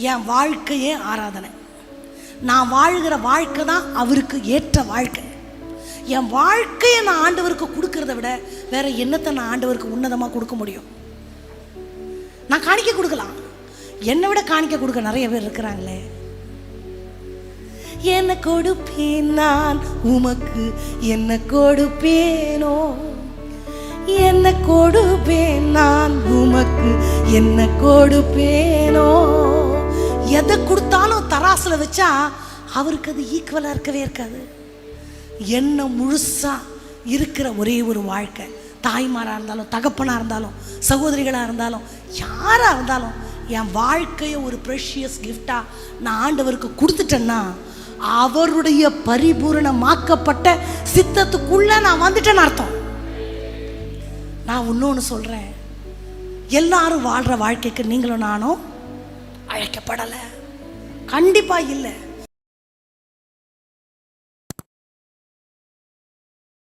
என் வாழ்க்கையே ஆராதனை. நான் வாழ்கிற வாழ்க்கை தான் அவருக்கு ஏற்ற வாழ்க்கை. என் வாழ்க்கையை நான் ஆண்டவருக்கு கொடுக்கறத விட வேற என்னத்தை நான் ஆண்டவருக்கு உன்னதமாக கொடுக்க முடியும்? நான் காணிக்க கொடுக்கலாம், என்னை விட காணிக்க கொடுக்க நிறைய பேர் இருக்கிறாங்களே. என்ன கொடுப்பேன் நான் உமக்கு, என்ன கொடுப்பேனோ, என்ன கொடுப்பேன் நான் உமக்கு, என்ன கொடுப்பேனோ. எதை கொடுத்தாலும் தராசுல வச்சா அவருக்கு அது ஈக்குவலா இருக்கவே இருக்காது. என்ன முழுசா இருக்கிற ஒரே ஒரு வாழ்க்கை, தாய்மாரா இருந்தாலும் தகப்பனா இருந்தாலும் சகோதரிகளா இருந்தாலும் யாரா இருந்தாலும், என் வாழ்க்கையை ஒரு ப்ரெஷியஸ் கிஃப்டா நான் ஆண்டவருக்கு கொடுத்துட்டேன்னா அவருடைய பரிபூரணமாக்கப்பட்ட சித்தத்துக்குள்ள நான் வந்துட்டேன்னு அர்த்தம். நான் இன்னொன்று சொல்றேன், எல்லாரும் வாழ்ற வாழ்க்கைக்கு நீங்களும் நானும் அழைக்கப்படலை, கண்டிப்பா இல்லை.